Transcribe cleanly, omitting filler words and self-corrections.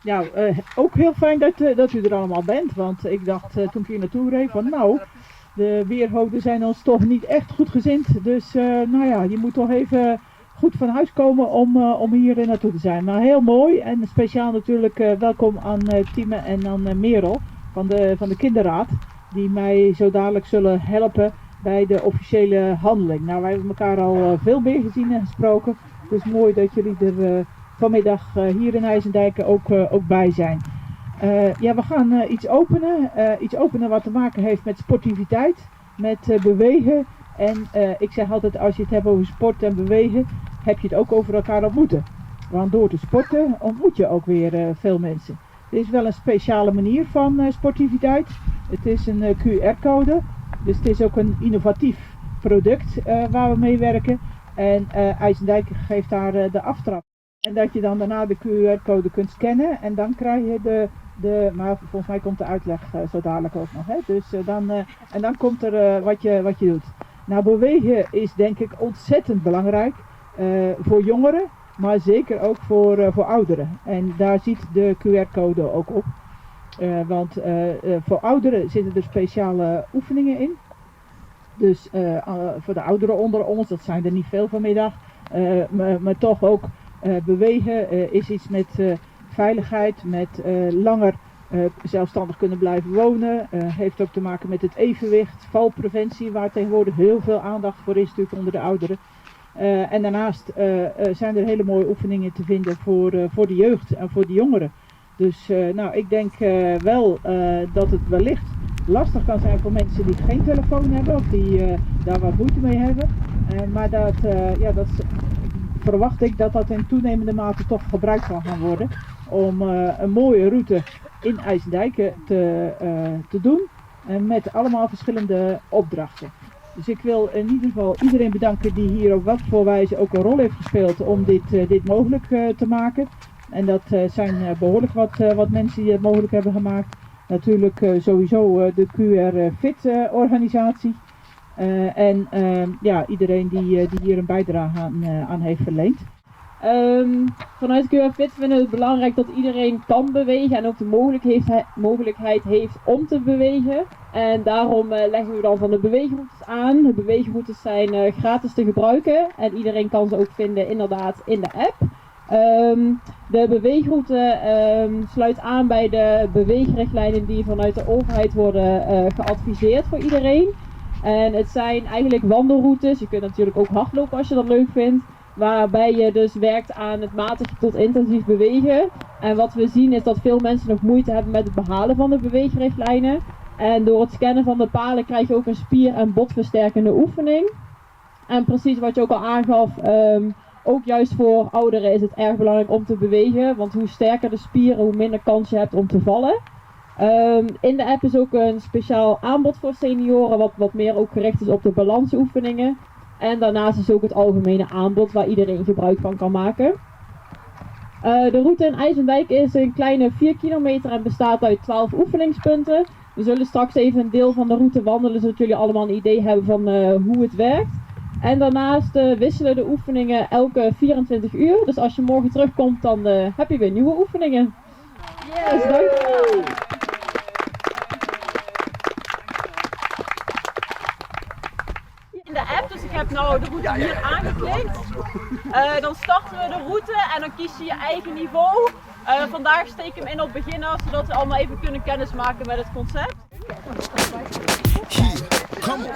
Ja, ook heel fijn dat u er allemaal bent, want ik dacht toen ik hier naartoe reed van nou, de weerhoofden zijn ons toch niet echt goed gezind. Dus nou ja, je moet toch even goed van huis komen om hier naartoe te zijn. Maar heel mooi en speciaal natuurlijk welkom aan Tieme en aan Merel van de kinderraad. Die mij zo dadelijk zullen helpen bij de officiële handeling. Nou, wij hebben elkaar al veel meer gezien en gesproken. Dus mooi dat jullie er vanmiddag hier in IJsendijk ook bij zijn. Ja, we gaan iets openen. Iets openen wat te maken heeft met sportiviteit, met bewegen. En ik zeg altijd, als je het hebt over sport en bewegen, heb je het ook over elkaar ontmoeten. Want door te sporten ontmoet je ook weer veel mensen. Dit is wel een speciale manier van sportiviteit. Het is een QR-code, dus het is ook een innovatief product waar we mee werken. En IJsendijk geeft daar de aftrap. En dat je dan daarna de QR-code kunt scannen en dan krijg je maar volgens mij komt de uitleg zo dadelijk ook nog. Hè? Dus dan komt er wat je doet. Nou, bewegen is denk ik ontzettend belangrijk voor jongeren, maar zeker ook voor ouderen. En daar ziet de QR-code ook op. Want voor ouderen zitten er speciale oefeningen in. Dus voor de ouderen onder ons, dat zijn er niet veel vanmiddag, maar toch ook bewegen is iets met veiligheid, met langer zelfstandig kunnen blijven wonen. Heeft ook te maken met het evenwicht, valpreventie, waar tegenwoordig heel veel aandacht voor is natuurlijk onder de ouderen. En daarnaast zijn er hele mooie oefeningen te vinden voor de jeugd en voor de jongeren. Dus nou, ik denk wel dat het wellicht lastig kan zijn voor mensen die geen telefoon hebben of die daar wat moeite mee hebben. Maar dat verwacht ik dat in toenemende mate toch gebruikt kan gaan worden om een mooie route in IJsendijk te doen met allemaal verschillende opdrachten. Dus ik wil in ieder geval iedereen bedanken die hier op wat voor wijze ook een rol heeft gespeeld om dit mogelijk te maken. En dat zijn behoorlijk wat mensen die het mogelijk hebben gemaakt. Natuurlijk sowieso de QR Fit organisatie. En iedereen die hier een bijdrage aan heeft verleend. Vanuit QR Fit vinden we het belangrijk dat iedereen kan bewegen en ook de mogelijkheid heeft om te bewegen. En daarom leggen we dan van de beweegroutes aan. De beweegroutes zijn gratis te gebruiken en iedereen kan ze ook vinden inderdaad in de app. De beweegroute sluit aan bij de beweegrichtlijnen die vanuit de overheid worden geadviseerd voor iedereen. En het zijn eigenlijk wandelroutes, je kunt natuurlijk ook hardlopen als je dat leuk vindt, waarbij je dus werkt aan het matig tot intensief bewegen. En wat we zien is dat veel mensen nog moeite hebben met het behalen van de beweegrichtlijnen. En door het scannen van de palen krijg je ook een spier- en botversterkende oefening. En precies wat je ook al aangaf, ook juist voor ouderen is het erg belangrijk om te bewegen, want hoe sterker de spieren, hoe minder kans je hebt om te vallen. In de app is ook een speciaal aanbod voor senioren, wat meer ook gericht is op de balansoefeningen. En daarnaast is ook het algemene aanbod waar iedereen gebruik van kan maken. De route in IJsendijk is een kleine 4 kilometer en bestaat uit 12 oefeningspunten. We zullen straks even een deel van de route wandelen, zodat jullie allemaal een idee hebben van hoe het werkt. En daarnaast wisselen de oefeningen elke 24 uur. Dus als je morgen terugkomt, dan heb je weer nieuwe oefeningen. Yes, dankjewel. In de app, dus ik heb nou de route hier aangeklikt. Dan starten we de route en dan kies je je eigen niveau. Vandaag steek ik hem in op beginner, zodat we allemaal even kunnen kennismaken met het concept. Come on.